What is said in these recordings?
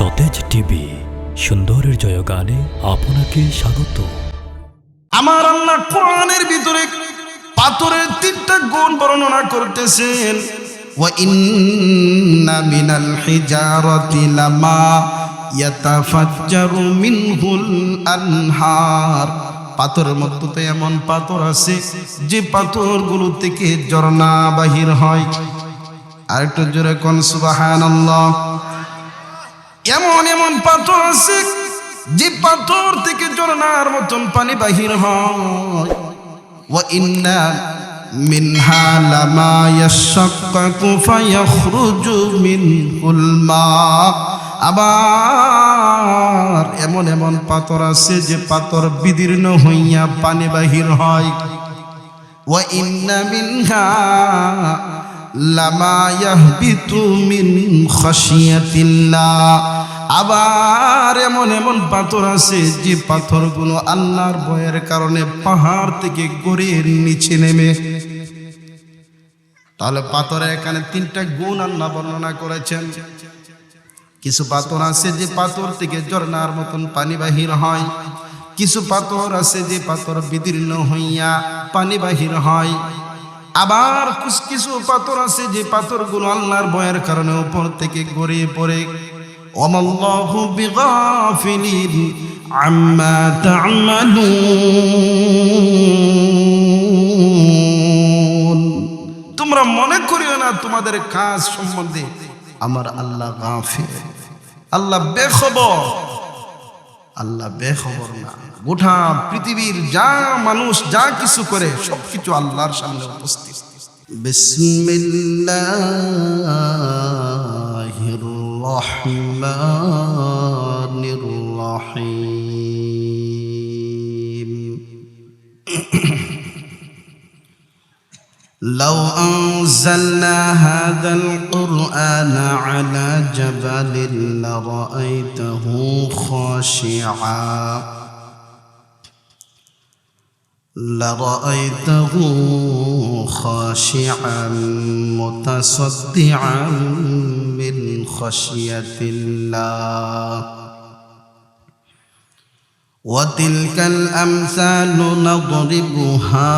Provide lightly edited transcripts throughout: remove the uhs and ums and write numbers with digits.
সতেজ টিভি সুন্দরের জয়গানে আপনাকে স্বাগত। আমার আল্লাহ কোরআনের ভিতরে পাথরের তিনটা গুণ বর্ণনা করতেছেন। ওয়া ইন্না মিনাল হিজারাতি লামা ইয়াতাফাজ্জারু মিনহুল আনহার। পাথরের মধ্যে তো এমন পাথর আছে যে পাথরগুলো থেকে ঝর্ণা বাহির হয়। আরেকটু জোরে কোন সুবহানাল্লাহ। এমন এমন পাথর আছে যে পাথর থেকে ঝর্ণার মতন পানি বাহির হয়। ওয়া ইন্না মিনহা লামা ইয়াশাক্কাকু ফায়াখরুজু মিনহুল মা। আবার এমন এমন পাথর আছে যে পাথর বিদীর্ণ হইয়া পানি বাহির হয়। ওয়া ইন্না মিনহা লামা ইয়াহবিতু মিন খাশিয়াতিল্লাহ। আবার এমন এমন পাথর আছে যে পাথরগুলো আল্লাহর ভয়ের কারণে পাহাড় থেকে গড়িয়ে নিচে নেমে। তাহলে পাথরে এখানে তিনটা গুণ আল্লাহ বর্ণনা করেছেন। কিছু পাথর আছে যে পাথর থেকে ঝর্ণার মতন পানি বাহির হয়, কিছু পাথর আছে যে পাথর বিদীর্ণ হইয়া পানি বাহির হয়, আবার কিছু পাথর আছে যে পাথরগুলো আল্লাহর ভয়ের কারণে উপর থেকে গড়িয়ে পড়ে। ওয়াল্লাহু বিগাফিলিন আম্মা তা'মালুন। তোমরা মনে করিও না তোমাদের কাজ সম্বন্ধে আমার আল্লাহ গাফিল, আল্লাহ বেখবর। আল্লাহ বেখবর না। গোটা পৃথিবীর যা মানুষ যা কিছু করে সবকিছু আল্লাহর সামনে উপস্থিত। বিসমিল্লাহির রহমানির রহিম। لو أنزلنا هذا القرآن على جبل لرأيته خاشعا متصدعا من خشية الله. وتلك الأمثال نضربها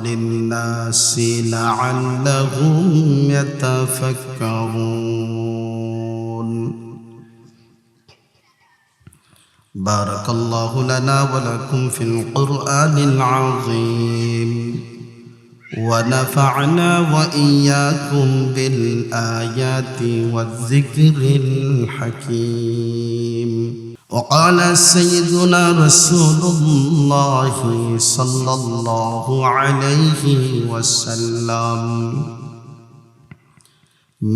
للناس لعلهم يتفكرون. بارك الله لنا ولكم في القرآن العظيم ونفعنا وإياكم بالآيات والذكر الحكيم. وقال سيدنا رسول الله صلى الله عليه وسلم: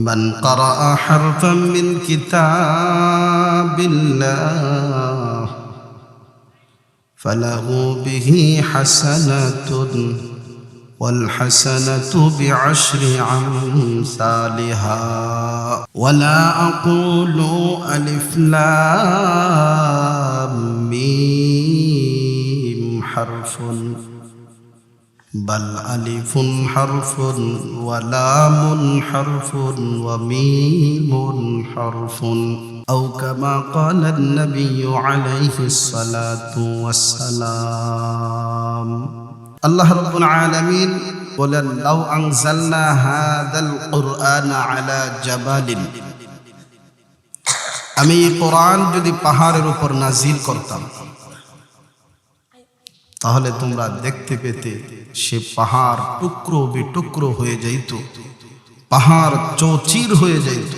من قرأ حرفا من كتاب الله فله به حسنة والحسنة بعشر أمثالها. ولا أقول ألف لام ميم حرف، بل ألف حرف ولام حرف وميم حرف، أو كما قال النبي عليه الصلاة والسلام. আল্লাহ রাব্বুল আলামিন বলেন, লাউ আনজালনা হাযাল কুরআনা আলা জাবালিন, আমি এই কোরআন যদি পাহাড়ের উপর নাজিল করতাম তাহলে তোমরা দেখতে পেতে সে পাহাড় টুকরো বিটুকরো হয়ে যাইত, পাহাড় চৌচির হয়ে যাইত।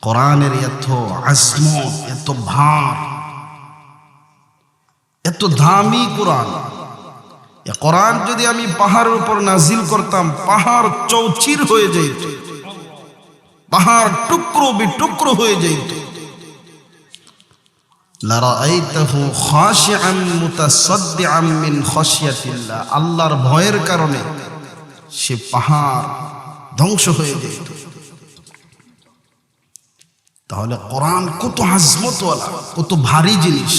কোরআনের এত আজমত, এত ভার, এত দামি কোরআন। এ কোরআন যদি আমি পাহাড়ের উপর নাজিল করতাম পাহাড় চৌচির হয়ে যাইত, পাহাড় টুকরো বিটুকরো হয়ে যাইত। লারাআইতাহু খাশিআন মুতাসাদ্দিআন মিন খাশিয়াতিল্লাহ, আল্লাহর ভয়ের কারণে সে পাহাড় ধ্বংস হয়ে যাইত। তাহলে কোরআন কত আজমতওয়ালা, কত ভারী জিনিস।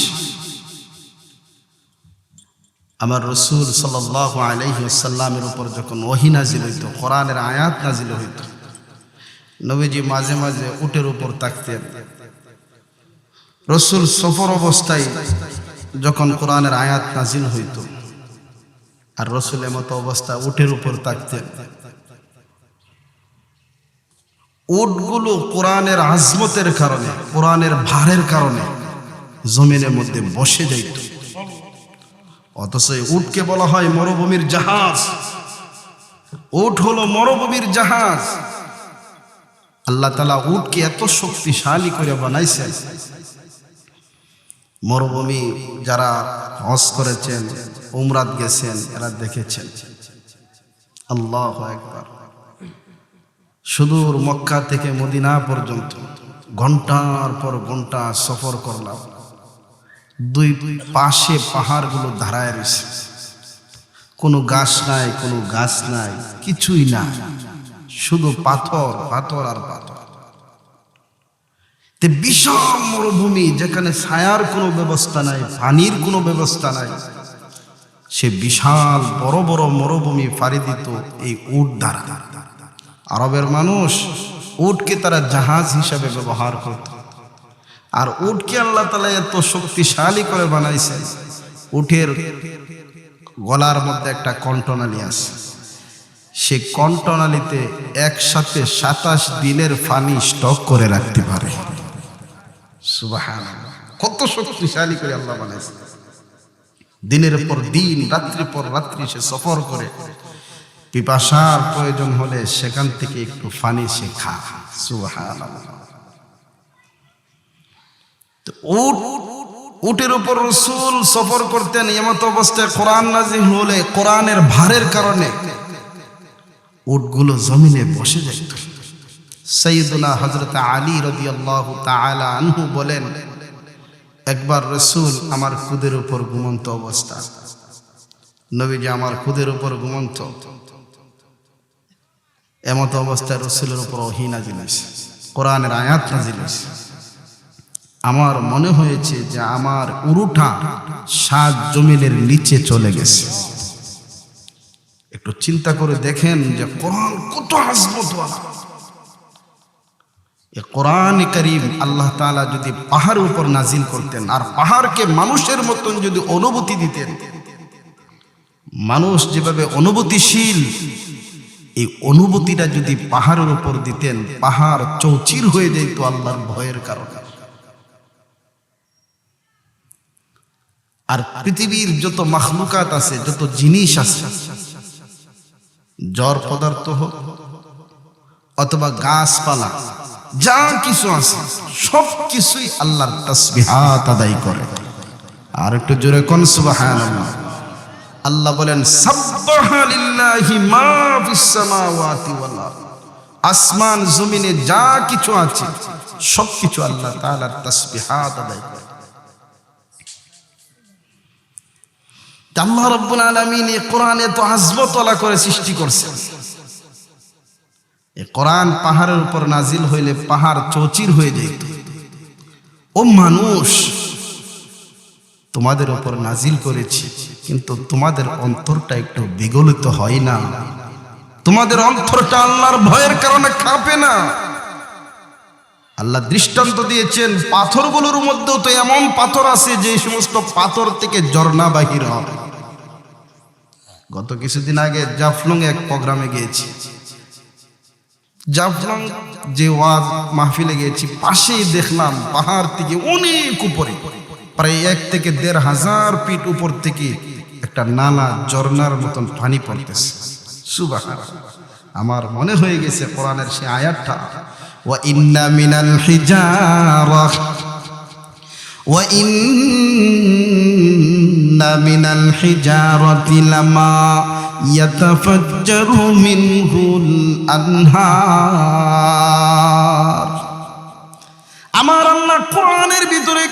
আমার রাসূল সাল্লাল্লাহু আলাইহি ওয়াসাল্লামের উপর যখন ওহী নাজিল হইত, কোরআনের আয়াত নাজিল হইত, নবীজি মাঝে মাঝে উটের উপর থাকতেন। রাসূল সফর অবস্থায় যখন কোরআনের আয়াত নাজিল হইত আর রাসূল এমত অবস্থা উটের উপর থাকতেন, উটগুলো কোরআনের আজমতের কারণে, কোরআনের ভারের কারণে জমিনের মধ্যে বসে যাইত। অথচ উটকে বলা হয় মরুভূমির জাহাজ। উট হলো মরুভূমির জাহাজ। আল্লাহ তাআলা উটকে এত শক্তিশালী করে বানাইছেন, মরুভূমি যারা হজ করেছেন, উমরাত গেছেন, এরা দেখেছেন। আল্লাহু আকবার। সুদূর মক্কা থেকে মদিনা পর্যন্ত ঘন্টার পর ঘন্টা সফর করলাম। দুই পাশে পাহাড়গুলো দাঁড়ায় রয়েছে, কোনো গাছ নাই, কোনো গাছ নাই, কিছুই না, শুধু পাথর, পাথর আর পাথর। বিশাল মরুভূমি, যেখানে ছায়ার কোনো ব্যবস্থা নাই, পানির কোনো ব্যবস্থা নাই, সে বিশাল বড় বড় মরুভূমি পাড়ি দিত এই উট দ্বারা। আরবের মানুষ উটকে তারা জাহাজ হিসাবে ব্যবহার করত। আর উটকে আল্লাহ তাআলা এত শক্তিশালী করে বানাইছেন, উটের গলার মধ্যে একটা কণ্ঠনালী আছে, সে কণ্ঠনালীতে একসাথে 27 দিনের পানি স্টক করে রাখতে পারে। সুবহানাল্লাহ, কত শক্তিশালী করে আল্লাহ বানাইছেন। দিনের পর দিন, রাত্রি পর রাত্রি সে সফর করে, পিপাসার প্রয়োজন হলে সেখান থেকে একটু পানি সে খায়। সুবহানাল্লাহ। উটের উপর রাসূল সফর করতেন। এমত অবস্থায় কোরআন নাযিল হলে কোরআনের ভারের কারণে উটগুলো জমিনে বসে যেত। সাইয়্যিদুনা হযরত আলী রাদিয়াল্লাহু তাআলা আনহু বলেন, একবার রাসূল আমার খুদের উপর ঘুমন্ত অবস্থা, নবীজি আমার খুদের উপর ঘুমন্ত, এমত অবস্থায় রাসূলের উপর ওহী নাযিল হয়েছে, কোরআনের আয়াত নাযিল হয়েছে। আমার মনে হয়েছে যে আমার উরুটা 7 জমিনের নিচে চলে গেছে। একটু চিন্তা করে দেখেন যে কোরআন কত আজমতওয়ালা। এই কোরআন কারীম আল্লাহ তাআলা যদি পাহাড়ের উপর নাজিল করতেন আর পাহাড়কে মানুষের মতন যদি অনুভূতি দিতেন, মানুষ যেভাবে অনুভূতিশীল, এই অনুভূতিটা যদি পাহাড়ের উপর দিতেন, পাহাড় চৌচির হয়ে যেত আল্লাহর ভয়ের কারণে। আর পৃথিবীর যত মাখলুকাত আছে, যত জিনিস আছে, জড় পদার্থ হোক অথবা গাছপালা, যা কিছু আছে সব কিছুই আল্লাহর তাসবিহাত আদায় করে। আর একটু জোরে কোন সুবহানাল্লাহ। আল্লাহ বলেন, সাব্বাহা লিল্লাহি মা ফিস সামাওয়াতি ওয়াল আরদ। আসমান জমিনে যা কিছু আছে সবকিছু আল্লাহ তাআলার তাসবিহাত আদায় করে। আল্লাহ রাব্বুল আলামিন এই কোরআনে তো আজমতওয়ালা করে সৃষ্টি করছেন। এই কোরআন পাহাড়ের উপর নাজিল হইলে পাহাড় চৌচির হয়ে যেত। ও মানুষ, তোমাদের উপর নাজিল করেছি, কিন্তু তোমাদের অন্তরটা একটু বিগলিত হয় না? তোমাদের অন্তরটা আল্লাহর ভয়ের কারণে কাঁপে না? আল্লাহ দৃষ্টান্ত দিয়েছেন, পাথরগুলোর মধ্যেও তো এমন পাথর আছে যে সমস্ত পাথর থেকে ঝর্ণা বাহির হয়। গত কিছুদিন আগে জাফলং এক প্রোগ্রামে গিয়েছি। জাফলং যে ওয়াজ মাহফিলে গিয়েছি, পাশেই দেখলাম পাহাড় থেকে অনেক উপরে, প্রায় 1 থেকে 1,500 ফিট উপর থেকে একটা নালা, ঝর্ণার মতন পানি পড়তেছে। সুবহানাল্লাহ। আমার মনে হয়ে গেছে কোরআনের সেই আয়াতটা, ওয়া ইন্না মিনাল হিজারা ওয়া ইন্না মিনাল হিজারাতি লামা ইয়াতাফাজ্জারু মিনহুল আনহার। আমার আল্লাহ কোরআনের ভিতরে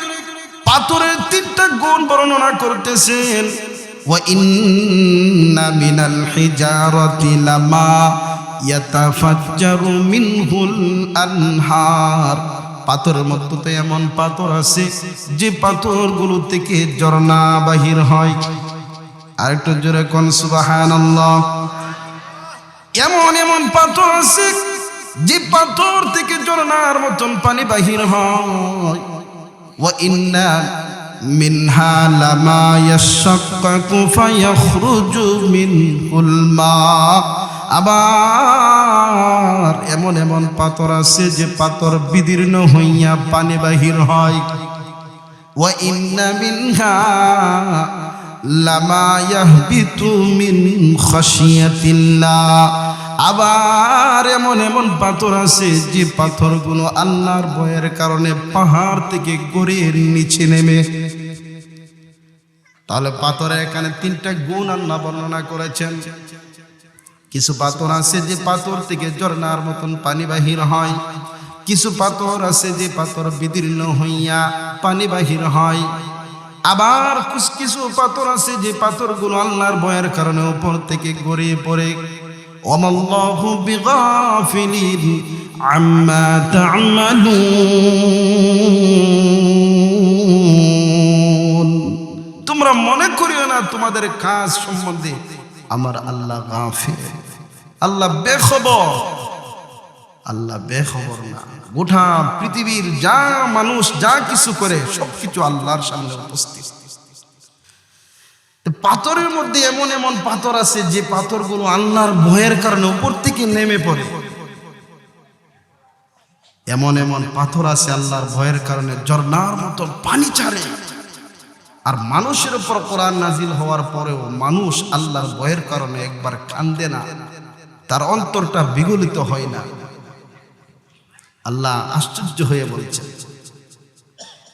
পাথরের 3টা গুণ বর্ণনা করতেছেন। ওয়া ইন্না মিনাল হিজারাতি লামা ইয়াতাফাজ্জারু মিনহুল আনহার। পাথরের মধ্যে তো এমন পাথর আছে যে পাথরগুলো থেকে ঝর্ণা বাহির হয়। আর একটু জোরে কোন সুবহানাল্লাহ। এমন এমন পাথর আছে যে পাথর থেকে ঝর্ণার মতন পানি বাহির হয় ওয়া ইন্না মিনহা লামা ইয়াশাক্কাকু ফায়াখরুজু মিনহুল মা। আবার এমন এমন পাথর আছে যে পাথর বিদীর্ণ হইয়া পানি বাহির হয়। ওয়া ইন্না মিনহা লামা ইয়াহবিতু মিন খাশিয়াতিল্লাহ। আবার এমন এমন পাথর আছে যে পাথরগুলো আল্লাহর ভয়ের কারণে পাহাড় থেকে গড়িয়ে নিচে নেমে। তাহলে পাথরের এখানে তিনটা গুণ আল্লাহ বর্ণনা করেছেন। কিছু পাথর আছে যে পাথর থেকে ঝর্ণার মতন পানি বাহির হয়, কিছু পাথর আছে যে পাথর বিদীর্ণ হইয়া পানি বাহির হয়। আবার কিছু পাথর আছে যে পাথরগুলো আল্লাহর ভয়ের কারণে উপর থেকে গড়িয়ে পড়ে। ওয়াল্লাহু বিগাফিলিন আম্মা তা'মালুন। তোমরা মনে করিও না তোমাদের কাজ সম্বন্ধে আমার আল্লাহ গাফিল, আল্লাহ বেখবর। আল্লাহ বেখবর না। গোটা পৃথিবীর যা মানুষ যা কিছু করে সবকিছু আল্লাহর সামনে উপস্থিত। পাথরের মধ্যে এমন এমন পাথর আছে যে পাথরগুলো আল্লাহর ভয়ের কারণে উপর থেকে নেমে পড়ে। এমন এমন পাথর আছে আল্লাহর ভয়ের কারণে ঝর্ণার মতো পানি ছাড়ে। আর মানুষের উপর কোরআন নাজিল হওয়ার পরেও মানুষ আল্লাহর ভয়ের কারণে একবার কান্দে না, তার অন্তরটা বিগলিত হয় না। আল্লাহ আশ্চর্য হয়ে বলছেন,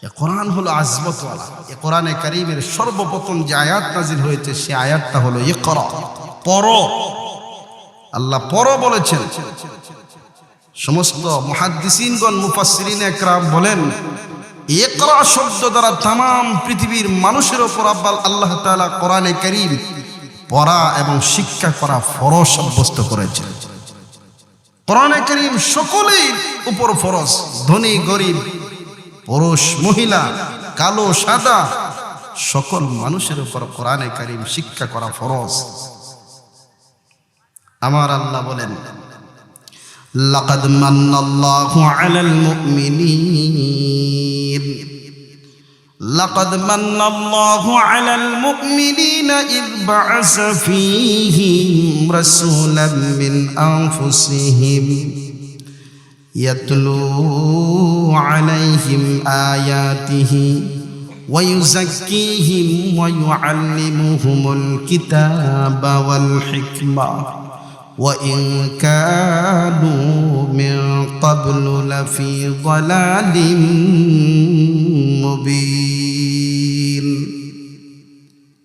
এ কোরআন হলো আজমতওয়ালা। এ কোরআনে কারীমের সর্বপ্রথম যে আয়াত নাজিল হয়েছে সে আয়াতটা হলো ইকরা, পড়ো। আল্লাহ পড়ো বলেছেন। সমস্ত মুহাদ্দিসিনগণ মুফাসসিরিন একরাম বলেন ইকরা শব্দ দ্বারা तमाम পৃথিবীর মানুষের উপর আল্লাহ তাআলা কোরআনে কারীম পড়া এবং শিক্ষা করা ফরজ সাব্যস্ত করেছেন। কোরআনে কারীম সকলের উপর ফরজ, ধনী গরিব, পুরুষ মহিলা, কালো সাদা সকল মানুষের উপর কোরআনে কারীম শিক্ষা করা ফরজ। আমার আল্লাহ বলেন লাকাদ মান্নাল্লাহু আলাল মুমিনিন লাকাদ মান্নাল্লাহু আলাল মুমিনিনা ইয বা'আসা ফীহিম রাসূলাম মিন আনফুসিহিম ইয়াতলু আলাইহিম আয়াতিহি ওয়া ইউযাক্কিহিম ওয়া ইউআল্লিমুহুমুল কিতাবা ওয়াল হিকমা ওয়া ইন কানু মিন ক্বাবলু লাফি যালালিম মুবিন।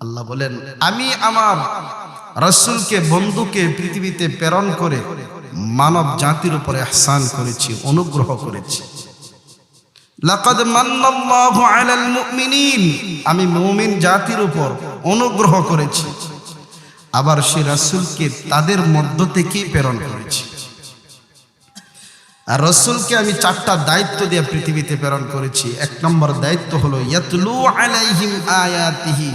আল্লাহ বলেন আমি আমার রাসূলকে বন্ধুকে পৃথিবীতে প্রেরণ করে মানব জাতির উপর ইহসান করেছি, অনুগ্রহ করেছি। লাকাদ মান্নাল্লাহু আলাল মুমিনিন, আমি মুমিন জাতির উপর অনুগ্রহ করেছি। আবার সেই রাসূলকে তাদের মধ্য থেকেই প্রেরণ করেছি। আর রাসূলকে আমি চারটা দায়িত্ব দিয়ে পৃথিবীতে প্রেরণ করেছি। এক নম্বর দায়িত্ব হলো ইয়াতলু আলাইহিম আয়াতিহি,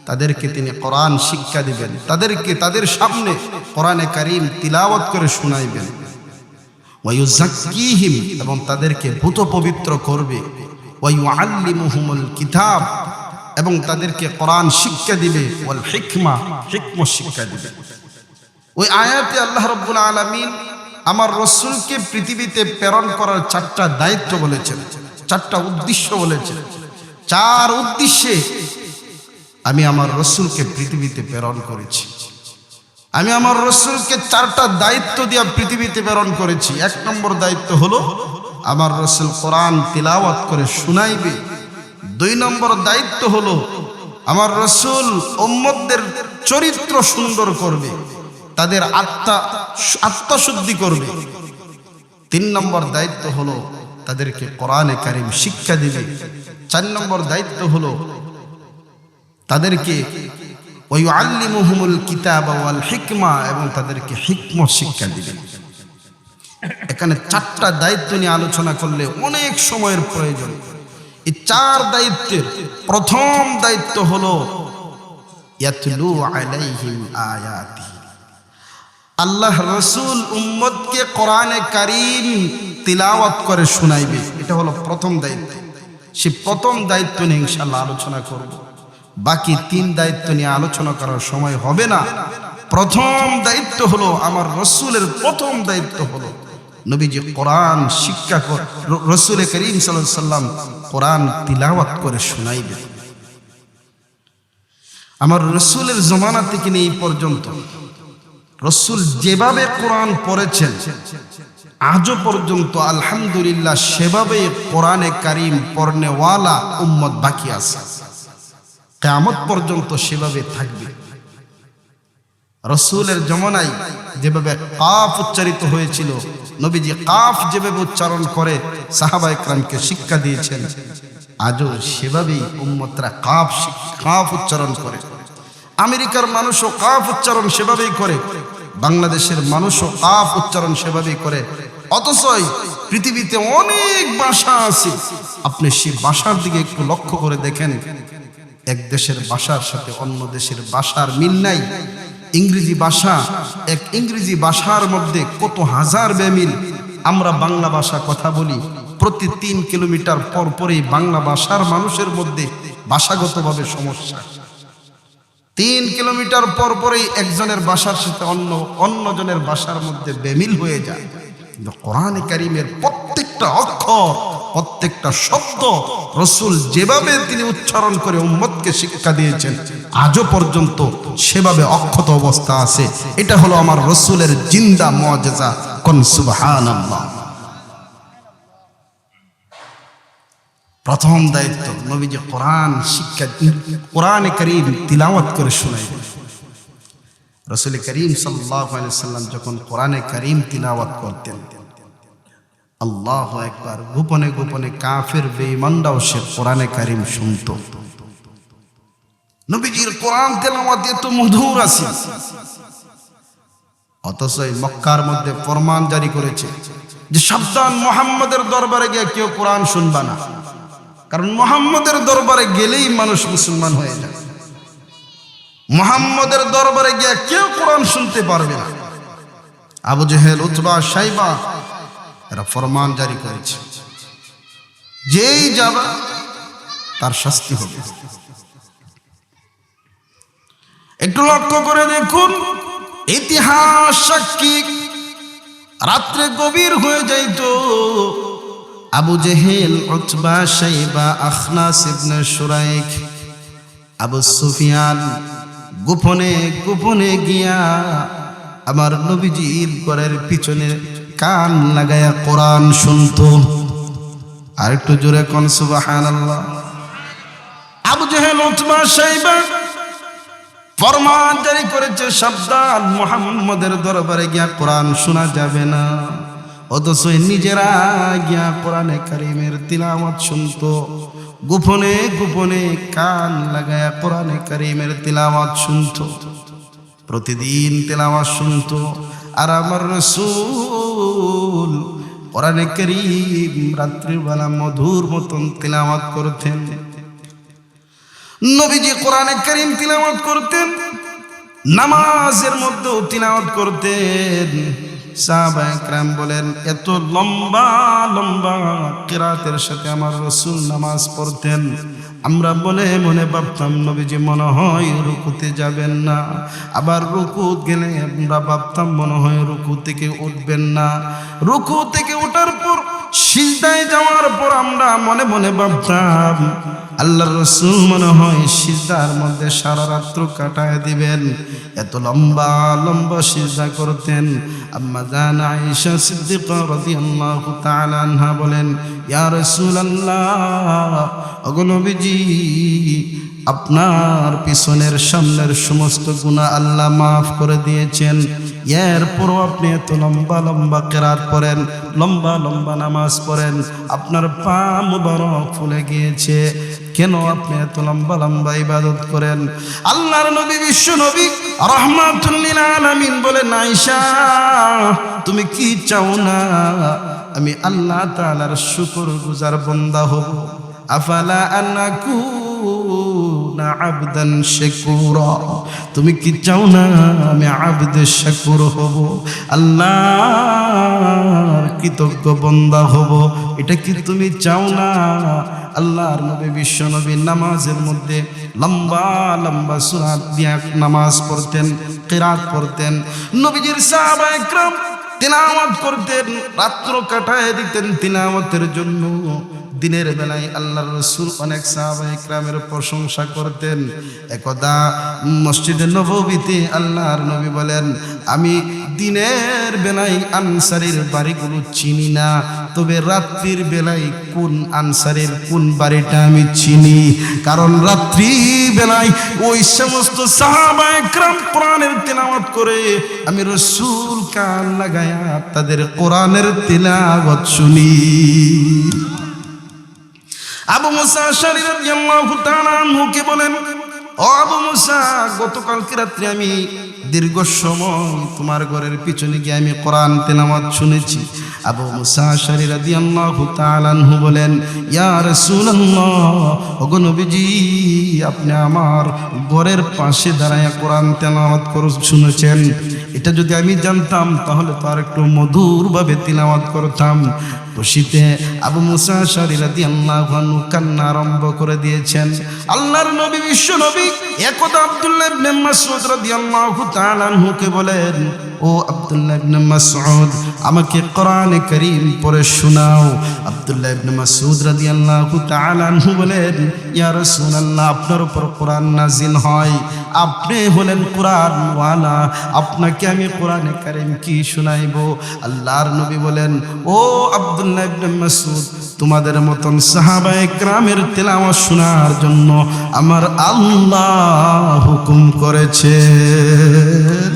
তাদেরকে তিনি কোরআন শিক্ষা দিবেন, তাদেরকে তাদের সামনে কোরআনে কারীম তিলাওয়াত করে শোনাইবেন। ওয়া ইউযাক্কিহিম, এবং তাদেরকে ভূত পবিত্র করবে। ওয়া ইউআল্লিমুহুমুল কিতাব, এবং তাদেরকে কোরআন শিক্ষা দিবে। ওয়াল হিকমা, হিকমত শিক্ষা দিবে। ওই আয়াতে আল্লাহ রাব্বুল আলামিন আমার রাসূলকে পৃথিবীতে প্রেরণ করার চারটা দায়িত্ব বলেছেন, চারটা উদ্দেশ্য বলেছেন। চার উদ্দেশ্যে আমি আমার রাসূলকে পৃথিবীতে প্রেরণ করেছি। আমি আমার রাসূলকে চারটা দায়িত্ব দিয়ে পৃথিবীতে প্রেরণ করেছি। এক নম্বর দায়িত্ব হলো আমার রাসূল কোরআন তিলাওয়াত করে শুনাইবে। দুই নম্বর দায়িত্ব হলো আমার রাসূল উম্মতদের চরিত্র সুন্দর করবে, তাদের আত্মশুদ্ধি করবে। তিন নম্বর দায়িত্ব হলো তাদেরকে কোরআনে কারীম শিক্ষা দিবে। চার নম্বর দায়িত্ব হলো তাদেরকে ওয়া ইউআল্লিমুহুমুল কিতাবা ওয়াল হিকমা, এবং তাদেরকে হিকমত শিক্ষা দিবে। এখানে চারটা দায়িত্ব নিয়ে আলোচনা করলে অনেক সময়ের প্রয়োজন। এই চার দায়িত্বের প্রথম দায়িত্ব হলো ইয়াতলু আলাইহিম আয়াতিহি, আল্লাহ রসুল উম্মতকে কোরআনে কারীম তিলাওয়াত করে শোনাইবে, এটা হলো প্রথম দায়িত্ব। সে প্রথম দায়িত্ব নিয়ে ইনশাআল্লাহ আলোচনা করব। বাকি 3 দায়িত্ব নিয়ে আলোচনা করার সময় হবে না। প্রথম দায়িত্ব হলো, আমার রসুলের প্রথম দায়িত্ব হলো নবীজি কোরআন শিক্ষা করে, রসুল করিম সাল্লাল্লাহু আলাইহি সাল্লাম কোরআন তিলাওয়াত করে শোনাইবে। আমার রসুলের জমানা থেকে নিয়ে এই পর্যন্ত রসুল যেভাবে কোরআন পড়েছেন আজও পর্যন্ত আলহামদুলিল্লাহ সেভাবে কোরআনে কারীম পড়নেওয়ালা উম্মত বাকি আছে, কিয়ামত পর্যন্ত সেভাবে থাকবে। রসুলের জমানায় যেভাবে কাফ উচ্চারিত হয়েছিল, নবীজি কাফ যেভাবে উচ্চারণ করে সাহাবায়ে কেরামকে শিক্ষা দিয়েছেন, আজও সেভাবেই উম্মতরা কাফ উচ্চারণ করে। আমেরিকার মানুষও কাফ উচ্চারণ সেভাবেই করে, বাংলাদেশের মানুষও কাফ উচ্চারণ সেভাবেই করে। অথচ পৃথিবীতে অনেক ভাষা আছে, আপনি সেই ভাষার দিকে একটু লক্ষ্য করে দেখেন, এক দেশের ভাষার সাথে অন্য দেশের ভাষার মিল নাই। ইংরেজি ভাষা, এক ইংরেজি ভাষার মধ্যে কত হাজার বেমিল। আমরা বাংলা ভাষা কথা বলি, প্রতি 3 কিলোমিটার পর পরই বাংলা ভাষার মানুষের মধ্যে ভাষাগতভাবে সমস্যা। 3 কিলোমিটার পর পরই একজনের ভাষার সাথে অন্যজনের ভাষার মধ্যে বেমিল হয়ে যায়। কিন্তু কোরআনে কারীমের প্রত্যেকটা অক্ষর, প্রত্যেকটা শব্দ রসুল যেভাবে তিনি উচ্চারণ করে উম্মতকে শিক্ষা দিয়েছেন, আজও পর্যন্ত সেভাবে অক্ষত অবস্থা আছে। এটা হলো আমার রসুলের জিন্দা মুআজিজা। কোন সুবহানাল্লাহ। প্রথম দায়িত্ব, নবীজি কোরআন শিক্ষা, কোরআনে কারীম তিলাওয়াত করে শোনাইবেন। রাসূল করিম সাল্লাল্লাহু আলাইহি ওয়াসাল্লাম যখন কোরআনে কারীম তিলাওয়াত করতেন, আল্লাহু আকবার, গোপনে গোপনে কাফের বেঈমানরাও সে কোরআনে কারীম শুনতো। নবীজির কোরআন তেলাওয়াত এত মধুর আছে, অথচ মক্কার মধ্যে ফরমান জারি করেছে যে সাবধান, মুহাম্মাদের দরবারে গিয়ে কেউ কোরআন শুনবা না, কারণ মুহাম্মাদের দরবারে গেলেই মানুষ মুসলমান হয়ে যায়। মুহাম্মাদের দরবারে গিয়ে কেউ কোরআন শুনতে পারবে না। আবু জেহেল, উতবা, শাইবা এরা ফরমান জারি করেছে, যেই যাবে তার শাস্তি হবে। একটু লক্ষ্য করে দেখুন, ইতিহাস সাক্ষী, রাত্রে গভীর হয়ে যাইত, আবু জেহেল, উতবা, শাইবা, আখনাস ইবনে শুরাইক, আবু সুফিয়ান গোপনে গোপনে গিয়া আমার নবীজির ঘরের পিছনে কান লাগায়া কোরআন শুনতো। আর একটু জোরে কোন সুবহানাল্লাহ। আবু জেহেল, উতবা, শাইবা ফরমান জারি করেছে, সাবধান, মুহাম্মাদের দরবারে গিয়া কোরআন শোনা যাবে না। অথচ নিজেরা গিয়া কোরআনে কারীমের তিলাওয়াত শুনতো, গোপনে গোপনে কান লাগায়া কোরআনে কারীমের তিলাওয়াত শুনতো, প্রতিদিন তিলাওয়াত শুনতো। আর আমার রাসূল কোরআনে কারীম রাত্রিবেলা মধুর মতন তিলাওয়াত করতেন। নবীজি কোরআনে কারীম তিলাওয়াত করতেন, নামাজের মধ্যেও তিলাওয়াত করতেন। সাহাবায়ে কেরাম বলেন, এত লম্বা লম্বা কিরাতের সাথে আমার রাসূল নামাজ পড়তেন, আমরা মনে মনে ভাবতাম নবীজি মনে হয় রুকুতে যাবেন না। আবার রুকু গেলে আমরা ভাবতাম মনে হয় রুকু থেকে উঠবেন না। রুকু থেকে ওঠার পর সিজদায় যাওয়ার পর আমরা মনে মনে ভাবতাম আল্লাহর রাসূল মনে হয় সিজদার মধ্যে সারা রাত্র কাটায় দিবেন। এত লম্বা লম্বা সিজদা করতেন। আম্মা জান আয়েশা সিদ্দিকা রাদিয়াল্লাহু তাআলা আনহা বলেন, ইয়া রাসূলুল্লাহ, ওগো নবীজি, আপনার পিছনের সামনের সমস্ত গুনাহ আল্লাহ মাফ করে দিয়েছেন, এরপরও আপনি এত লম্বা লম্বা কিরাত পড়েন, লম্বা লম্বা নামাজ পড়েন, আপনার পা মুবারক ফুলে গিয়েছে, কেন আপনি এত লম্বা লম্বা ইবাদত করেন? আল্লাহর নবী, বিশ্ব নবী রাহমাতুল লিল আলামিন বলেন, আয়েশা, তুমি কি চাও না আমি আল্লাহ তাআলার শুকরগুজার বান্দা হব? আফালা আনাকুন তাকুনা আবদান শাকুরা, তুমি কি চাও না আমি আবদে শাকুর হব, আল্লাহর কৃতজ্ঞ বান্দা হব? এটা কি তুমি চাও না? আল্লাহর নবী বিশ্ব নবী নামাজের মধ্যে লম্বা লম্বা সূরা দিয়ে নামাজ পড়তেন, কিরাত পড়তেন। নবীজির সাহাবায়ে কিরাম তিলাওয়াত করতেন, রাত্র কাটায় দিতেন তিলাওয়াতের জন্য। দিনের বেলায় আল্লাহর রাসূল অনেক সাহাবায়ে কিরামের প্রশংসা করতেন। একদা মসজিদে নববীতে আল্লাহর নবী বলেন, আমি দিনের বেলায় আনসারীর বাড়িগুলো চিনি না, তবে রাত্রির বেলায় কোন আনসারের কোন বাড়িটা আমি চিনি, কারণ রাত্রি বেলায় ওই সমস্ত সাহাবায়ে কিরাম কোরআনের তিলাওয়াত করে আমি রাসূল কান লাগায়া তাদের কোরআনের তিলাওয়াত শুনি। আবু মুসা আশআরী রাদিয়াল্লাহু তাআলা আনহুকে বলেন, ও আবু মুসা, গতকালকে রাত্রে আমি দীর্ঘ সময় তোমার ঘরের পিছনে গিয়ে আমি কোরআন তেলাওয়াত শুনেছি। আবু মুসা আশআরী রাদিয়াল্লাহু তাআলা আনহু বলেন, ইয়া রাসূলুল্লাহ, ওগো নবীজি, আপনি আমার ঘরের পাশে দাঁড়ায় কোরআন তেলাওয়াত করে শুনেছেন। এটা যদি আমি জানতাম তাহলে তো আর একটু মধুরভাবে তিলাওয়াত করতাম। খুশিতে আবু মুসা আশআরী রাদিয়াল্লাহু আনহু কান্না আরম্ভ করে দিয়েছেন। আল্লাহর নবী বিশ্ব নবী একদা আব্দুল্লাহ ইবনে মাসউদ রাদিয়াল্লাহু তাআলা আনহুকে বলেন, ও আব্দুল্লাহ ইবনে মাসউদ, আমাকে কোরআনে কারীম পড়ে শোনাও। আব্দুল্লাহ ইবনে মাসউদ রাদিয়াল্লাহু তাআলা আনহু বলেন, ইয়া রাসূলুল্লাহ, আপনার উপর কোরআন নাজিল হয়, আপনি হলেন কোরআন ওয়ালা, আপনাকে আমি কোরআনে কারীম কি শোনাইব? আল্লাহর নবী বলেন, ও আব্দুল্লাহ ইবনে মাসউদ, তোমাদের মতন সাহাবায়ে কিরামের তেলাওয়াত শোনার জন্য আমার আল্লাহ হুকুম করেছেন।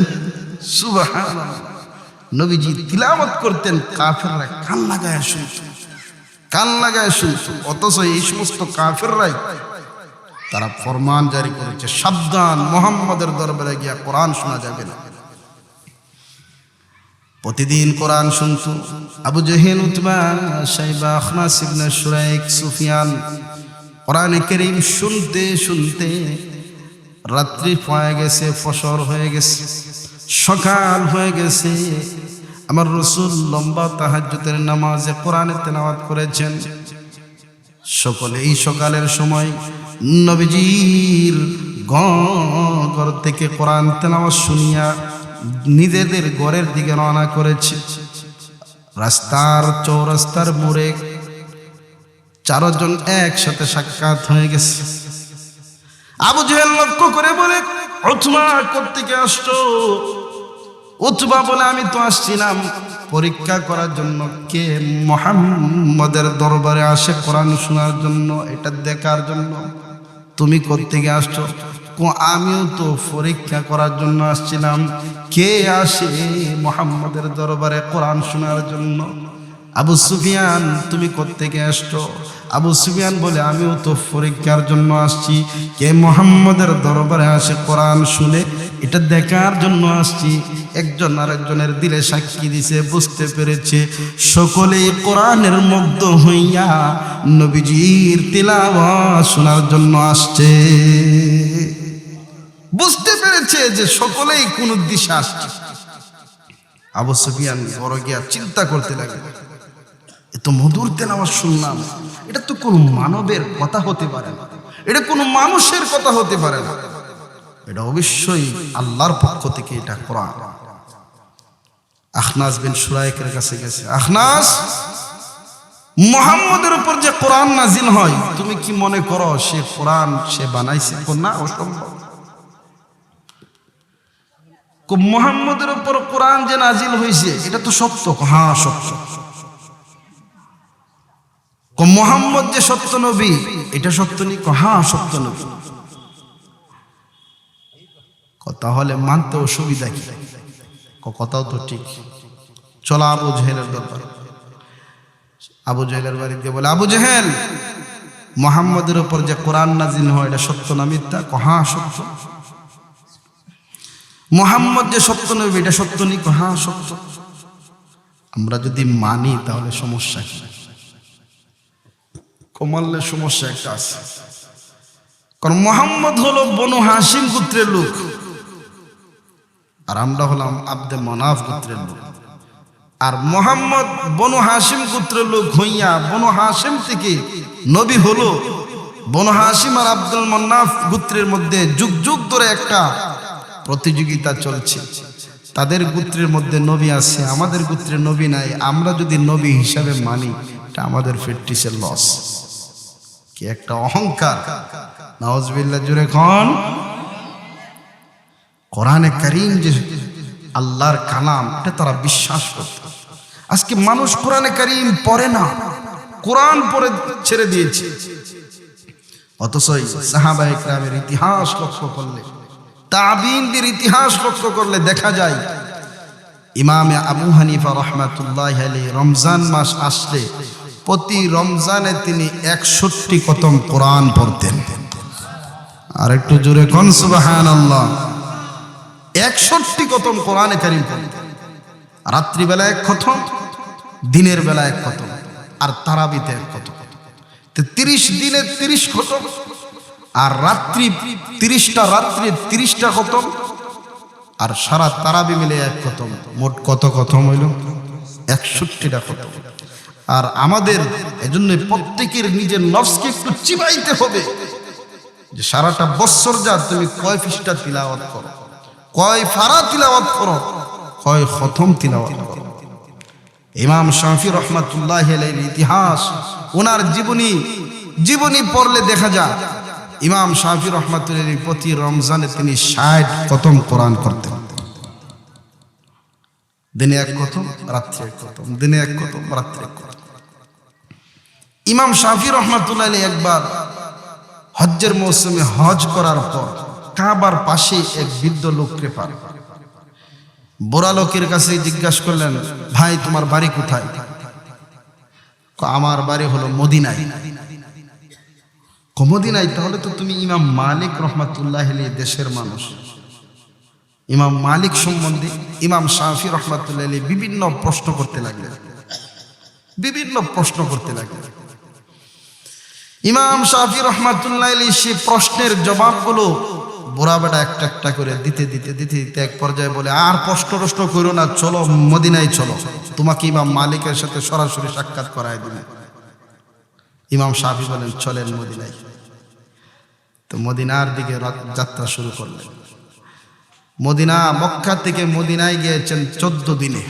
সুবহানাল্লাহ। নবীজি তিলাওয়াত করতেন, কাফেররা কান লাগায় শুনত, কান লাগায় শুনত। অথচ এই সমস্ত কাফেররাই তারা ফরমান জারি করেছে, সাবধান, মুহাম্মাদের দরবারে গিয়া কোরআন শোনা যাবে না। প্রতিদিন কোরআন শুনত আবু জেহেল, উতবা, শাইবা, আখনাস ইবনে শুরাইক, সুফিয়ান। কোরআনে কারীম শুনতে শুনতে রাত্রি হয়ে গেছে, ফজর হয়ে গেছে, সকাল হয়ে গেছে। আমার রাসূল লম্বা তাহাজ্জুদের নামাজে কোরআনে তেলাওয়াত করেছেন। সকলে এই সকালের সময় নবীজির ঘর থেকে কোরআন তেলাওয়াত শুনিয়া নিজেদের ঘরের দিকে রওনা করেছে। রাস্তার চৌরাস্তার মোড়ে চারজন একসাথে সাক্ষাৎ হয়ে গেছে। আবু জেহেল লক্ষ্য করে বলে, উতবা কোত্থেকে আসছো? উতবা বলে, আমি তো আসছিলাম পরীক্ষা করার জন্য কে মুহাম্মাদের দরবারে আসে কোরআন শোনার জন্য, এটা দেখার জন্য। তুমি কোত্থেকে আসছো? আমিও তো পরীক্ষা করার জন্য আসছিলাম, কে আসে মুহাম্মাদের দরবারে কোরআন শোনার জন্য। আবু সুফিয়ান, তুমি কোত্থেকে আসছো? আবু সুফিয়ান বলে, আমিও তো পরীক্ষার জন্য আসছি, কে মুহাম্মাদের দরবারে আসে কোরআন শুনে এটা দেখার জন্য আসছি। একজন আরেকজনের দিলে সাক্ষী দিছে, বুঝতে পেরেছে সকলেই কোরআনের মুগ্ধ হইয়া নবীজির তিলাওয়াত শোনার জন্য আসছে। বুঝতে পেরেছে যে সকলেই কোন উদ্দেশ্যে আসছে। আবু সুফিয়ান বড় গিয়া চিন্তা করতে লাগলো, এত মধুর তেলাওয়াত শুনলাম, এটা তো কোনো মানবের কথা হতে পারে না, এটা কোনো মানুষের কথা হতে পারে না, এটা অবশ্যই আল্লাহর পক্ষ থেকে এটা কোরআন। আখনাস বিন শুরাইকের কাছে গেছে, আখনাস, মুহাম্মাদের উপর যে কোরআন নাজিল হয় তুমি কি মনে করো সে কোরআন সে বানাইছে? না, অসম্ভব। মুহাম্মাদের উপর কোরআন যে নাজিল হয়েছে এটা তো সত্য। হ্যাঁ সত্য। মুহাম্মদ যে সত্য নবী এটা সত্য নি? হ্যাঁ সত্য নবী। কথা হলে মানতে অসুবিধা কি? কথাও তো ঠিক। চলো আবু জেহেলের দরবারে। আবু জেহেলের বাড়িতে বলে, আবু জেহেল, মুহাম্মদের উপর যে কোরআন নাজিল হয় এটা সত্য না মিথ্যা? হ্যাঁ সত্য। মুহাম্মদ যে সত্য নবী এটা সত্য নি? হ্যাঁ সত্য। আমরা যদি মানি তাহলে সমস্যা কি? কমাললে সমস্যা একটা আছে। কারণ মুহাম্মদ হলো বনু হাশিম গোত্রের লোক, আর আমরা হলাম আব্দে মনাফ গোত্রের লোক। আর মুহাম্মদ বনু হাশিম গোত্রের লোক হইয়া বনু হাশিম থেকে নবী হলো। বনু হাশিম আর আব্দুল মন্নাফ গোত্রের মধ্যে যুগ যুগ ধরে একটা প্রতিযোগিতা চলছে। তাদের গোত্রের মধ্যে নবী আছে, আমাদের গোত্রের নবী নাই। আমরা যদি নবী হিসাবে মানি, এটা আমাদের ফেটিসের লস। কি একটা অহংকার! নাউজুবিল্লাহ, জুড়ে কোন। কোরআনে কারীম যে আল্লাহর কালাম, এটা তারা বিশ্বাস করত। আজকে মানুষ কোরআনে কারীম পড়ে না, কোরআন পড়ে ছেড়ে দিয়েছে। অথচ সাহাবায়ে কেরামের ইতিহাস লক্ষ্য করলে, তাবিঈনদের ইতিহাস লক্ষ্য করলে দেখা যায় ইমামে আবু হানিফা রাহমাতুল্লাহি আলাইহি রমজান মাস আসলে প্রতি রমজানে তিনি 61 খতম কোরআন পড়তেন। আর একটু জোরে কোন সুবহানাল্লাহ। 61 খতম কোরআনে কারীম পড়তেন। রাত্রি বেলা 1 খতম, দিনের বেলা 1 খতম, আর তারাবিতে 1 খতম। 30 দিনে 30 খতম, আর রাত্রি 30টা রাত্রি 30টা খতম, আর সারা তারাবি মিলে 1 খতম। মোট কত খতম হইল? 61টা খতম। আর আমাদের এজন্য প্রত্যেকের নিজের নফসকে একটু চিবাইতে হবে যে সারাটা বছর যা তুমি কয় পৃষ্ঠা তিলাওয়াত করো, কয় ফারা তিলাওয়াত করো, কয় খতম তিলাওয়াত করো। ইমাম শাফি রাহমাতুল্লাহি আলাইহির ইতিহাস, ওনার জীবনী পড়লে দেখা যায় ইমাম শাফি রাহমাতুল্লাহি আলাইহি প্রতি রমজানে তিনি 60 খতম কোরআন করতেন। দিনে 1 খতম, রাত্রে 1 খতম, দিনে 1 খতম, রাত্রে 1 খতম। ইমাম শাফি রাহমাতুল্লাহি আলাইহি একবার হজ্জের মৌসুমে হজ করার পর কাবার পাশে এক বৃদ্ধ লোককে পান। বুড়া লোকের কাছে জিজ্ঞাসা করলেন, ভাই তোমার বাড়ি কোথায়? আমার বাড়ি হলো মদিনায়। মদিনায়? তাহলে তো তুমি ইমাম মালিক রাহমাতুল্লাহি আলাইহি দেশের মানুষ। ইমাম মালিক সম্বন্ধে ইমাম শাফি রাহমাতুল্লাহি আলাইহি বিভিন্ন প্রশ্ন করতে লাগলেন। ইমাম শাফি রাহমাতুল্লাহি আলাইহি সেই প্রশ্নের জবাবগুলো বুড়া বেটা একটা একটা করে দিতে এক পর্যায়ে বলে, আর প্রশ্ন করো না, চলো মদিনায় চলো, তোমাকে ইমাম মালিকের সাথে সরাসরি সাক্ষাৎ করায় দিবে। ইমাম শাফি বলেন, চলেন মদিনায়। তো মদিনার দিকে যাত্রা শুরু করলেন। মক্কা থেকে মদিনায় গিয়েছেন 14 দিনে।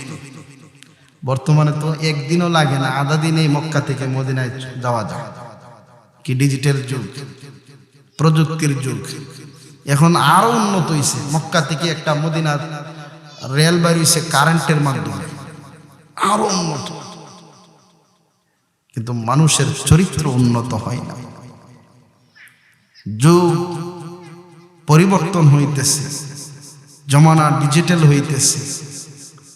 বর্তমানে তো একদিনও লাগে না, আধা দিনেই মক্কা থেকে মদিনায় যাওয়া যায়। কি ডিজিটাল যুগ, প্রযুক্তির যুগ। এখন আরো উন্নত হয়েছে। মক্কা থেকে একটা মদিনার রেল বেরিয়েছে কারেন্টের মাধ্যমে, আরো উন্নত। কিন্তু মানুষের চরিত্র উন্নত হয় না। যুগ পরিবর্তন হইতেছে, জমানা ডিজিটাল হইতেছে,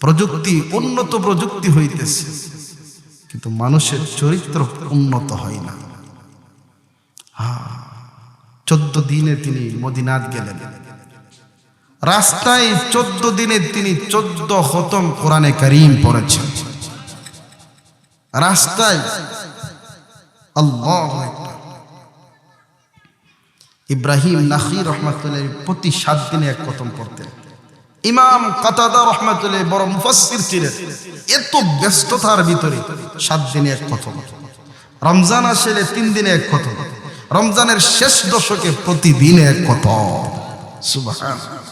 প্রযুক্তি উন্নত প্রযুক্তি হইতেছে, কিন্তু মানুষের চরিত্র উন্নত হয় না। 14 দিনে তিনি মদিনাত গেলেন। রাস্তায় 14 দিনে তিনি 14 খতম কোরআনে কারীম পড়েছেন। রাস্তায়। আল্লাহু আকবার। ইব্রাহিম নাখী রাহমাতুল্লাহি প্রতি 7 দিনে 1 খতম পড়তেন। ইমাম কাতাদা রাহমাতুল্লাহি বড় মুফাসসির ছিলেন। এত ব্যস্ততার ভিতরে 7 দিনে 1 খতম। রমজান আসলে 3 দিনে 1 খতম। রমজানের শেষ দশকে প্রতিদিন 1 খতম। সুবহানাল্লাহ।